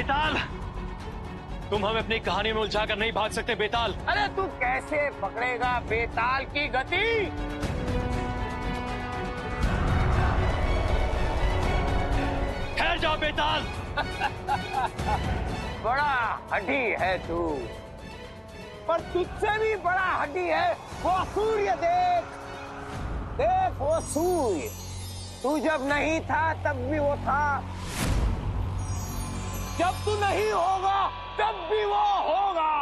बेताल, तुम हमें अपनी कहानी में उलझा कर नहीं भाग सकते बेताल। अरे तू कैसे पकड़ेगा बेताल की गति? ठहर जाओ बेताल। बड़ा हड्डी है तू, पर तुझसे भी बड़ा हड्डी है वो सूर्य। देख देख वो सूर्य, तू जब नहीं था तब भी वो था, जब तू नहीं होगा तब भी वो होगा।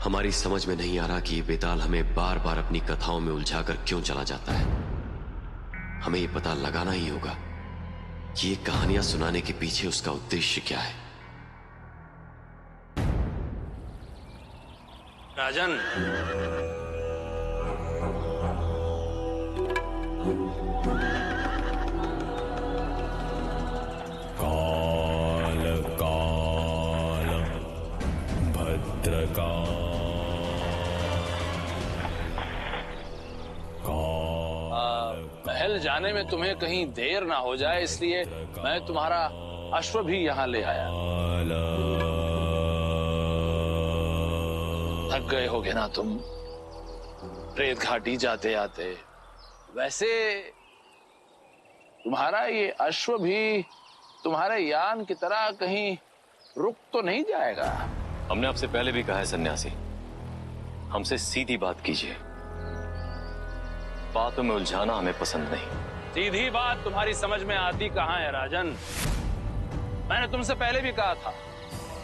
हमारी समझ में नहीं आ रहा कि ये बेताल हमें बार बार अपनी कथाओं में उलझाकर क्यों चला जाता है। हमें ये पता लगाना ही होगा कि ये कहानियां सुनाने के पीछे उसका उद्देश्य क्या है। राजन, काल काल भद्रकाल महल जाने में तुम्हें कहीं देर ना हो जाए, इसलिए मैं तुम्हारा अश्व भी यहाँ ले आया। थक गए होगे ना तुम प्रेत घाटी जाते आते। वैसे तुम्हारा ये अश्व भी तुम्हारे यान की तरह कहीं रुक तो नहीं जाएगा? हमने आपसे पहले भी कहा है सन्यासी, हमसे सीधी बात कीजिए। बातों में उलझाना हमें पसंद नहीं। सीधी बात तुम्हारी समझ में आती कहाँ है राजन? मैंने तुमसे पहले भी कहा था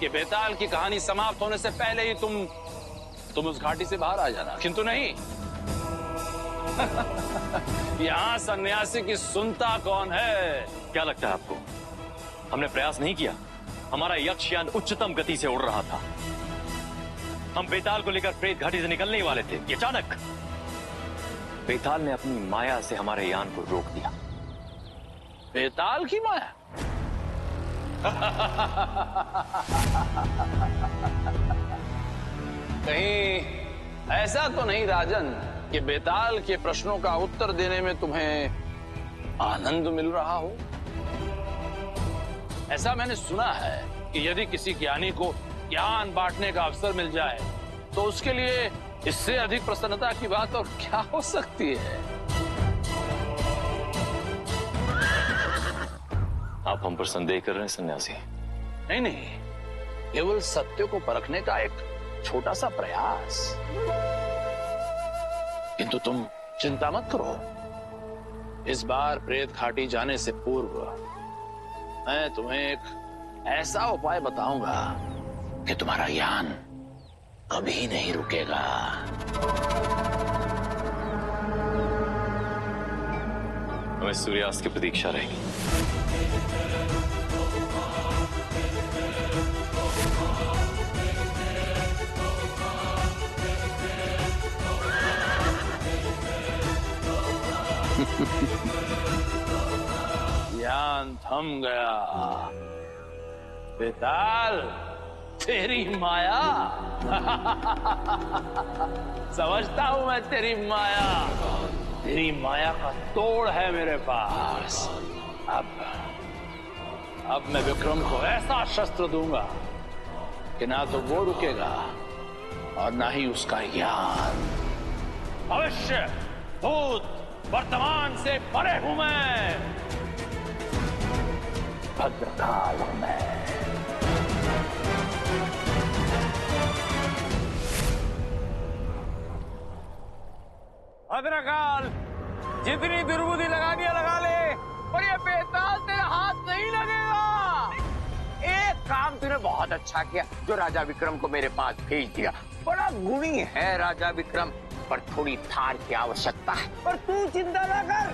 कि बेताल की कहानी समाप्त होने से पहले ही तुम उस घाटी से बाहर आ जाना, किंतु नहीं। यहाँ सन्यासी की सुनता कौन है? क्या लगता है आपको हमने प्रयास नहीं किया? हमारा यक्षयान उच्चतम गति से उड़ रहा था। हम बेताल को लेकर प्रेत घाटी से निकलने ही वाले थे कि अचानक बेताल ने अपनी माया से हमारे यान को रोक दिया। बेताल की माया? कहीं ऐसा तो नहीं राजन कि बेताल के प्रश्नों का उत्तर देने में तुम्हें आनंद मिल रहा हो? ऐसा मैंने सुना है कि यदि किसी ज्ञानी को ज्ञान बांटने का अवसर मिल जाए तो उसके लिए इससे अधिक प्रसन्नता की बात और क्या हो सकती है? आप हम पर संदेह कर रहे हैं सन्यासी? नहीं नहीं, केवल सत्य को परखने का एक छोटा सा प्रयास। किंतु तुम चिंता मत करो, इस बार प्रेत घाटी जाने से पूर्व मैं तुम्हें एक ऐसा उपाय बताऊंगा कि तुम्हारा यान कभी नहीं रुकेगा। हमें सूर्यास्त की प्रतीक्षा रहेगी। यान थम गया। बेताल, तेरी माया। समझता हूं मैं तेरी माया। तेरी माया का तोड़ है मेरे पास। अब मैं विक्रम को ऐसा शस्त्र दूंगा कि ना तो वो रुकेगा और ना ही उसका यान। भविष्य, भूत, वर्तमान से परे हूं मैं। भद्रकाल हूं मैं। भद्रकाल, जितनी दुर्बुद्धि लगानी है लगा ले, पर ये बेताल तेरे हाथ नहीं लगेगा। एक काम तूने बहुत अच्छा किया जो राजा विक्रम को मेरे पास भेज दिया। बड़ा गुणी है राजा विक्रम, पर थोड़ी थार की आवश्यकता है। पर तू चिंता न कर,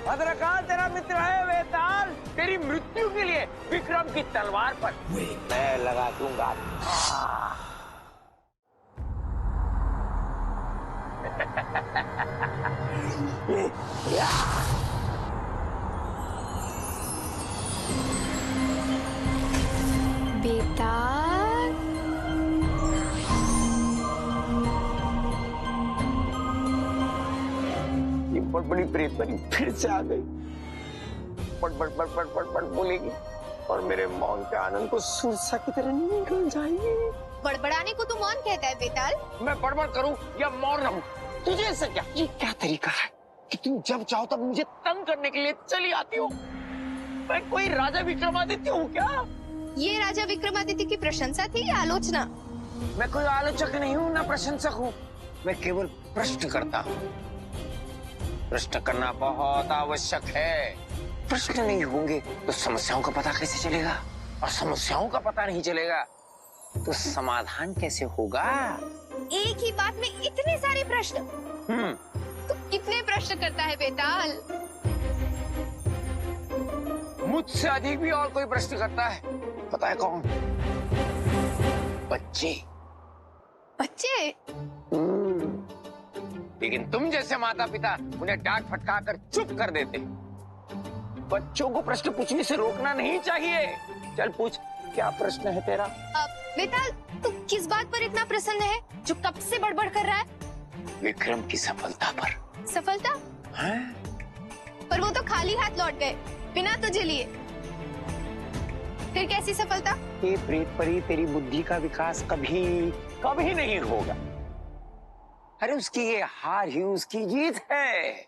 भद्रकाल तेरा मित्र है। बेताल, तेरी मृत्यु के लिए विक्रम की तलवार पर मैं लगा दूंगा। बड़ी प्रेत परी फिर से आ गई। बड़ बड़ बड़ बड़ बड़ बड़ बोलेगी और मेरे मौन के आनंद को सुरसा की तरह निकल जाएगी। बड़बड़ाने को तू मौन कहता है बेताल? मैं बड़बड़ करूं या मौन रहूं, तुझे इससे क्या? ये क्या तरीका है कि तुम जब चाहो तब मुझे तंग करने के लिए चली आती हो? मैं कोई राजा विक्रमादित्य हूँ क्या? ये राजा विक्रमादित्य की प्रशंसा थी या आलोचना? मैं कोई आलोचक नहीं हूँ, ना प्रशंसक हूँ। मैं केवल प्रश्न करता हूँ। प्रश्न करना बहुत आवश्यक है। प्रश्न नहीं होंगे तो समस्याओं का पता कैसे चलेगा, और समस्याओं का पता नहीं चलेगा तो समाधान कैसे होगा? एक ही बात में इतने सारे प्रश्न। तो कितने प्रश्न करता है बेताल? मुझसे अधिक भी और कोई प्रश्न करता है। पता है कौन? बच्चे। बच्चे? लेकिन तुम जैसे माता पिता उन्हें डांट फटका कर चुप कर देते। बच्चों को प्रश्न पूछने से रोकना नहीं चाहिए। चल पूछ, क्या प्रश्न है तेरा? बेताल, तू किस बात पर इतना प्रसन्न है जो कब से बड़बड़ कर रहा है? विक्रम की सफलता पर। सफलता? हैं? पर वो तो खाली हाथ लौट गए, बिना तुझे लिए। फिर कैसी सफलता? ये प्रेत परी, तेरी बुद्धि का विकास कभी कभी नहीं होगा। अरे उसकी ये हार ही उसकी जीत है।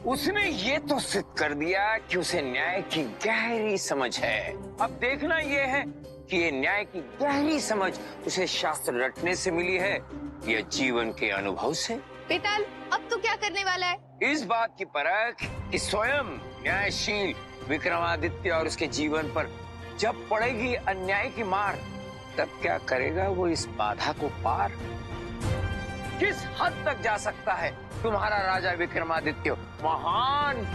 उसने ये तो सिद्ध कर दिया कि उसे न्याय की गहरी समझ है। अब देखना ये है कि ये न्याय की गहरी समझ उसे शास्त्र रटने से मिली है या जीवन के अनुभव से। बेताल, अब तू क्या करने वाला है? इस बात की परख कि स्वयं न्यायशील विक्रमादित्य और उसके जीवन पर जब पड़ेगी अन्याय की मार, तब क्या करेगा वो इस बाधा को पार? किस हद तक जा सकता है तुम्हारा राजा विक्रमादित्य महान?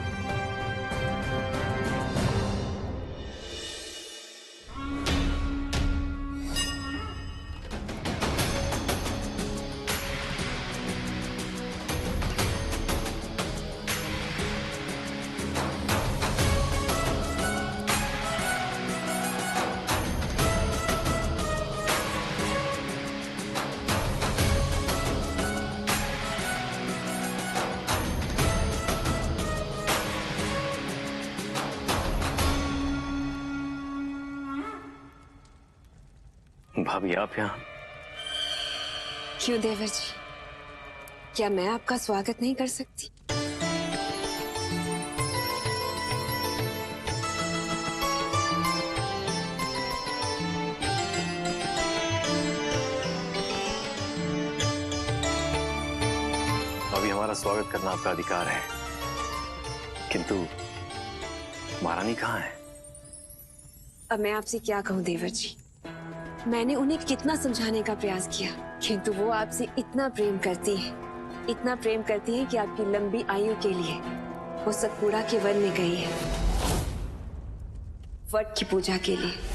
भाभी आप यहाँ? क्यों देवर जी, क्या मैं आपका स्वागत नहीं कर सकती? भाभी, हमारा स्वागत करना आपका अधिकार है, किंतु महारानी कहाँ है? अब मैं आपसे क्या कहूँ देवर जी, मैंने उन्हें कितना समझाने का प्रयास किया, किंतु वो आपसे इतना प्रेम करती हैं, इतना प्रेम करती हैं कि आपकी लंबी आयु के लिए वो सतपुड़ा के वन में गई है, वट की पूजा के लिए।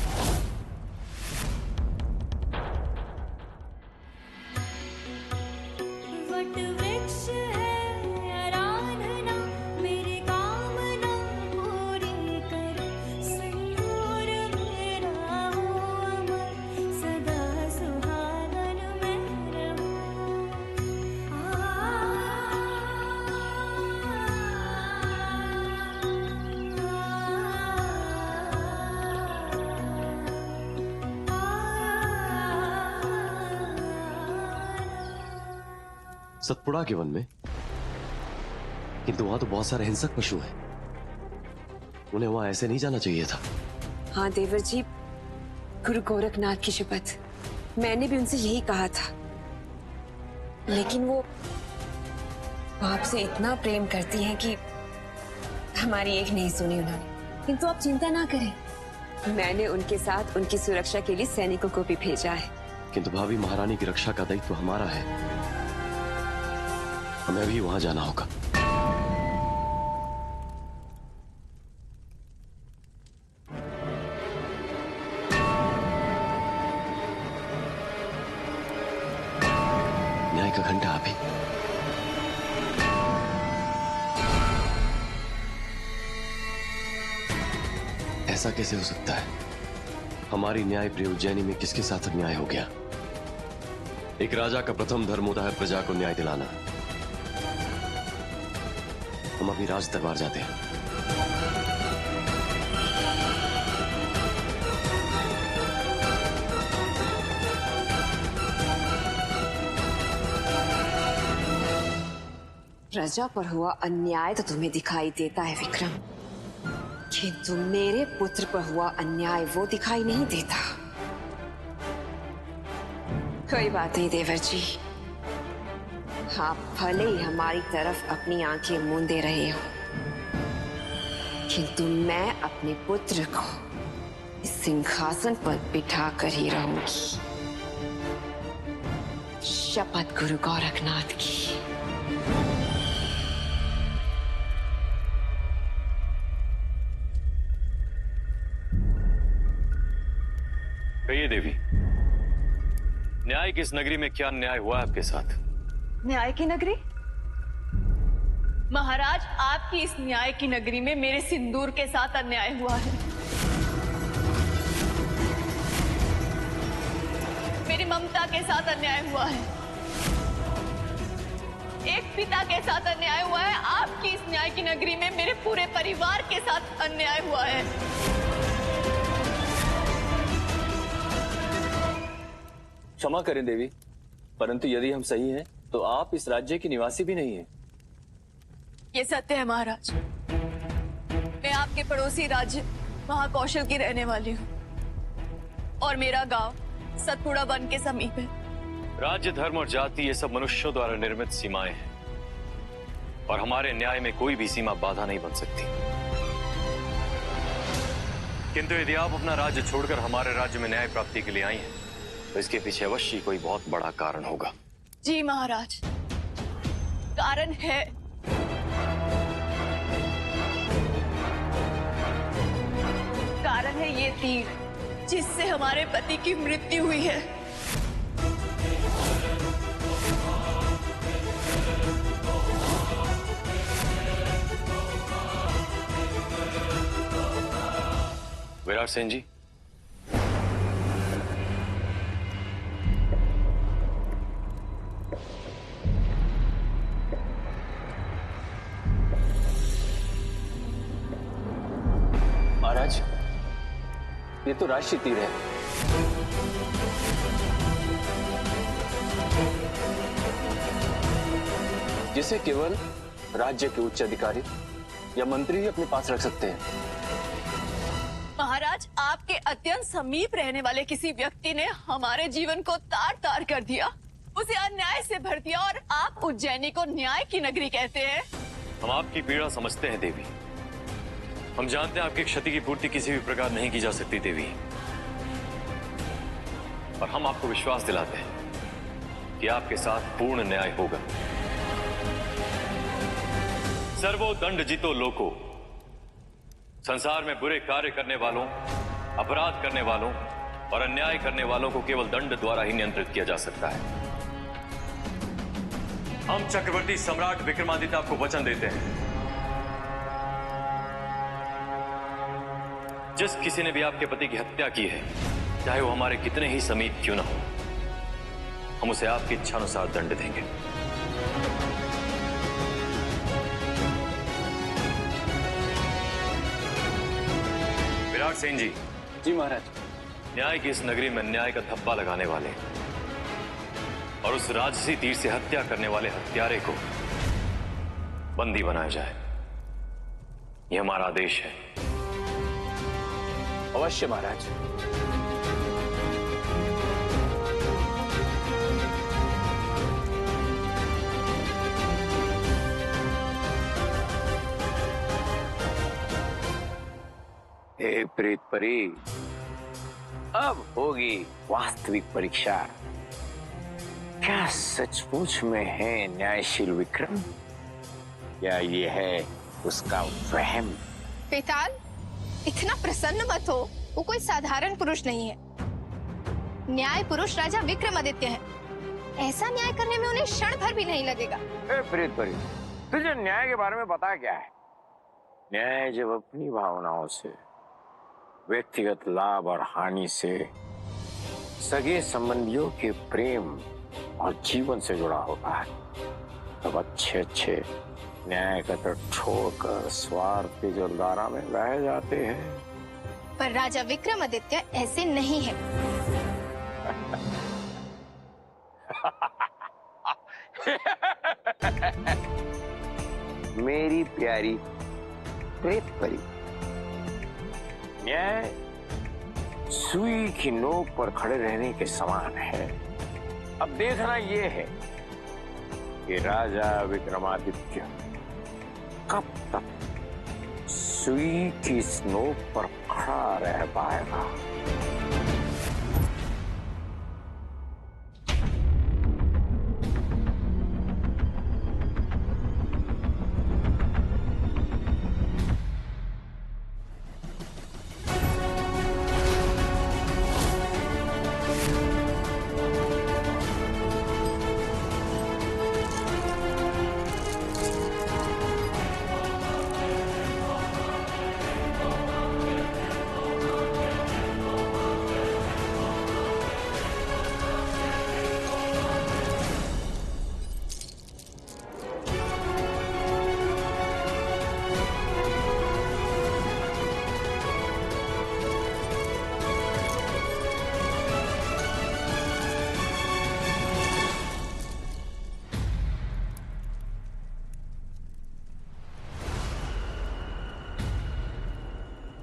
सतपुड़ा के वन में? किंतु वहां तो बहुत सारे हिंसक पशु हैं, उन्हें वहां ऐसे नहीं जाना चाहिए था। हाँ देवर जी, गुरु गोरखनाथ की शपथ, मैंने भी उनसे यही कहा था, लेकिन वो आपसे इतना प्रेम करती हैं कि हमारी एक नहीं सुनी उन्होंने। किंतु आप चिंता ना करें, मैंने उनके साथ उनकी सुरक्षा के लिए सैनिकों को भी भेजा है। किंतु भाभी, महारानी की रक्षा का दायित्व हमारा है, हमें भी वहां जाना होगा। न्याय का घंटा अभी। ऐसा कैसे हो सकता है? हमारी न्याय प्रिय उज्जैनी में किसके साथ अन्याय हो गया? एक राजा का प्रथम धर्म होता है प्रजा को न्याय दिलाना। हम अभी राज दरबार जाते हैं। प्रजा पर हुआ अन्याय तो तुम्हें दिखाई देता है विक्रम, किंतु मेरे पुत्र पर हुआ अन्याय वो दिखाई नहीं देता। कोई बात नहीं देवर जी, आप भले ही हमारी तरफ अपनी आंखें मूंदे रहे हो, किंतु मैं अपने पुत्र को इस सिंहासन पर बिठा कर ही रहूंगी। शपथ गुरु गोरखनाथ की। कहिए देवी, न्याय की इस नगरी में क्या न्याय हुआ आपके साथ? न्याय की नगरी? महाराज, आपकी इस न्याय की नगरी में मेरे सिंदूर के साथ अन्याय हुआ है। मेरी ममता के साथ अन्याय हुआ है। एक पिता के साथ अन्याय हुआ है। आपकी इस न्याय की नगरी में मेरे पूरे परिवार के साथ अन्याय हुआ है। क्षमा करें देवी, परंतु यदि हम सही हैं, तो आप इस राज्य की निवासी भी नहीं हैं। ये सत्य है महाराज। मैं आपके पड़ोसी राज्य महाकौशल की रहने वाली हूँ और मेरा गांव सतपुड़ा वन के समीप है। राज्य, धर्म और जाति ये सब मनुष्यों द्वारा निर्मित सीमाएं हैं और हमारे न्याय में कोई भी सीमा बाधा नहीं बन सकती। किंतु यदि आप अपना राज्य छोड़कर हमारे राज्य में न्याय प्राप्ति के लिए आई हैं, तो इसके पीछे अवश्य कोई बहुत बड़ा कारण होगा। जी महाराज, कारण है। कारण है ये तीर जिससे हमारे पति की मृत्यु हुई है। विराट सेन जी, महाराज, ये तो राष्ट्रीय तीर है। जिसे केवल राज्य के उच्च अधिकारी या मंत्री ही अपने पास रख सकते हैं। महाराज, आपके अत्यंत समीप रहने वाले किसी व्यक्ति ने हमारे जीवन को तार-तार कर दिया, उसे अन्याय से भर दिया, और आप उज्जैनी को न्याय की नगरी कहते हैं। हम आपकी पीड़ा समझते हैं देवी। हम जानते हैं आपकी क्षति की पूर्ति किसी भी प्रकार नहीं की जा सकती देवी, और हम आपको विश्वास दिलाते हैं कि आपके साथ पूर्ण न्याय होगा। सर्वो दंड जितो लोको। संसार में बुरे कार्य करने वालों, अपराध करने वालों और अन्याय करने वालों को केवल दंड द्वारा ही नियंत्रित किया जा सकता है। हम चक्रवर्ती सम्राट विक्रमादित्य आपको वचन देते हैं, जिस किसी ने भी आपके पति की हत्या की है, चाहे वो हमारे कितने ही समीप क्यों ना हो, हम उसे आपकी इच्छानुसार दंड देंगे। विराट सेन जी। जी महाराज। न्याय की इस नगरी में न्याय का धब्बा लगाने वाले और उस राजसी तीर से हत्या करने वाले हत्यारे को बंदी बनाया जाए, यह हमारा आदेश है। अवश्य महाराज। हे प्रेत परी, अब होगी वास्तविक परीक्षा। क्या सचमुच में है न्यायशील विक्रम, या ये है उसका वहम? बेताल, इतना प्रसन्न मत हो, वो कोई साधारण पुरुष नहीं है। न्याय पुरुष राजा विक्रमादित्य है। ऐसा न्याय करने में उन्हें क्षण भर भी नहीं लगेगा। हे प्रेत परी, तुझे न्याय के बारे में पता क्या है? न्याय जब अपनी भावनाओं से, व्यक्तिगत लाभ और हानि से, सगे संबंधियों के प्रेम और जीवन से जुड़ा होता है, तब अच्छे अच्छे न्याय का तट छोड़कर स्वार्थ की जलधारा में बह जाते हैं। पर राजा विक्रमादित्य ऐसे नहीं है। मेरी प्यारी प्रेत परी, न्याय सुई की नोक पर खड़े रहने के समान है। अब देखना यह है कि राजा विक्रमादित्य कब तक सुई की इस नोक पर खड़ा रह पाएगा।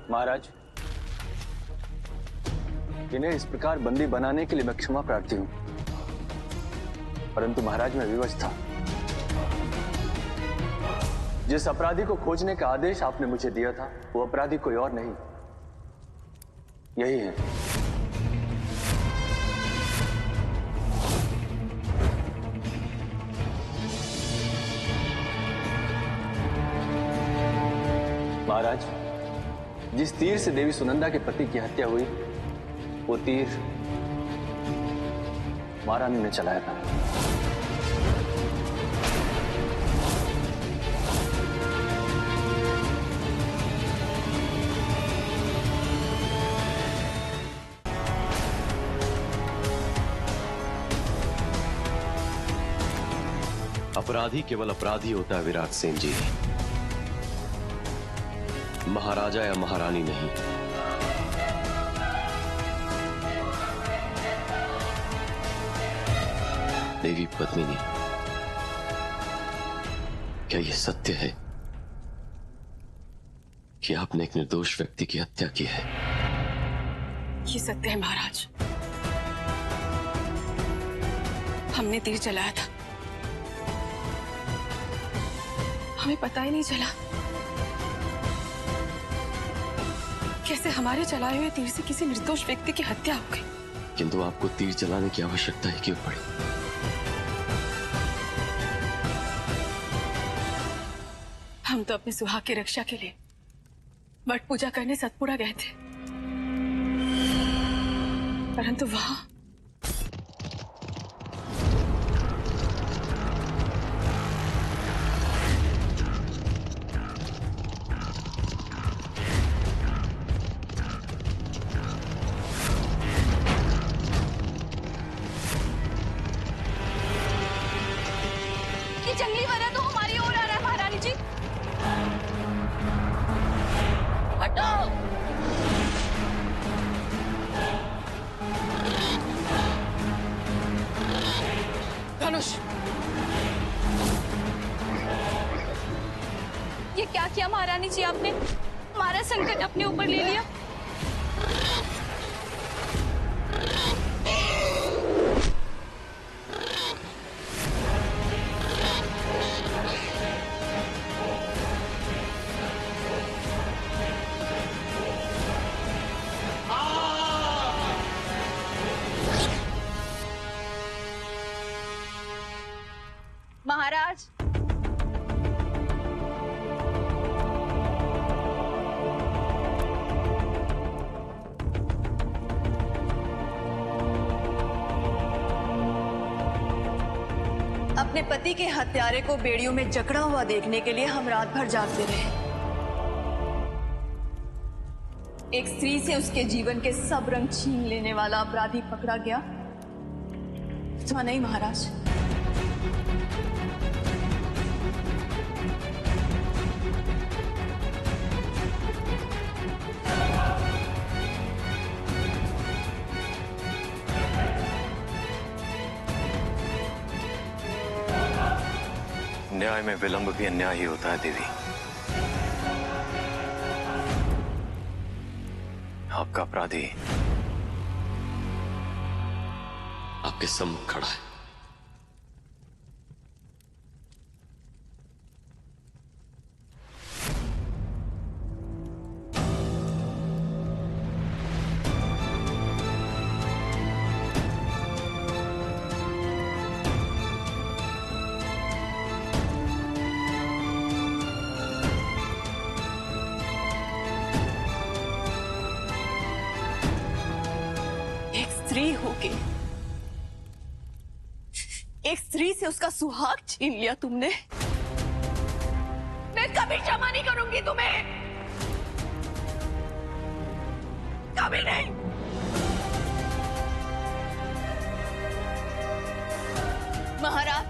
महाराज, इन्हें इस प्रकार बंदी बनाने के लिए मैं क्षमा प्रार्थी हूं, परंतु महाराज मैं विवश था। जिस अपराधी को खोजने का आदेश आपने मुझे दिया था, वो अपराधी कोई और नहीं, यही है। महाराज, जिस तीर से देवी सुनंदा के पति की हत्या हुई, वो तीर महारानी ने चलाया था। अपराधी केवल अपराधी होता है विराट सेन जी, महाराजा या महारानी नहीं। देवी पद्मिनी, क्या यह सत्य है कि आपने एक निर्दोष व्यक्ति की हत्या की है? ये सत्य है महाराज। हमने तीर चलाया था, हमें पता ही नहीं चला कैसे हमारे चलाए हुए तीर से किसी निर्दोष व्यक्ति की हत्या हो गई। किंतु आपको तीर चलाने की आवश्यकता ही क्यों पड़ी? हम तो अपने सुहाग की रक्षा के लिए वट पूजा करने सतपुड़ा गए थे, परंतु वहां जंगली वाला तो हमारी ओर आ रहा है महारानी जी। हटो। धनुष, ये क्या किया महारानी जी आपने? हमारा संकट अपने ऊपर ले लिया। महाराज, अपने पति के हत्यारे को बेड़ियों में जकड़ा हुआ देखने के लिए हम रात भर जागते रहे। एक स्त्री से उसके जीवन के सब रंग छीन लेने वाला अपराधी पकड़ा गया, अथवा नहीं महाराज? न्याय में विलंब भी अन्याय ही होता है देवी। आपका अपराधी आपके सम्मुख खड़ा है। स्त्री होके एक स्त्री से उसका सुहाग छीन लिया तुमने। मैं कभी क्षमा नहीं करूंगी तुम्हें, कभी नहीं। महाराज,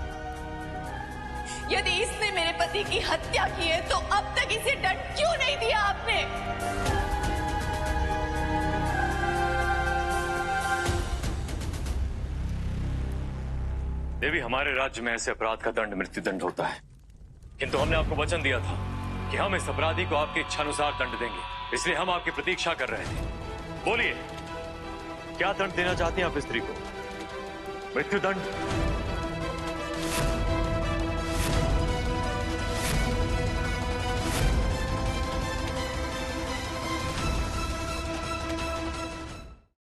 यदि इसने मेरे पति की हत्या की है तो अब तक इसे दंड क्यों नहीं दिया आपने? देवी, हमारे राज्य में ऐसे अपराध का दंड मृत्युदंड होता है, किंतु हमने आपको वचन दिया था कि हम इस अपराधी को आपके इच्छानुसार दंड देंगे, इसलिए हम आपकी प्रतीक्षा कर रहे थे। बोलिए, क्या दंड देना चाहते हैं आप स्त्री को? मृत्युदंड?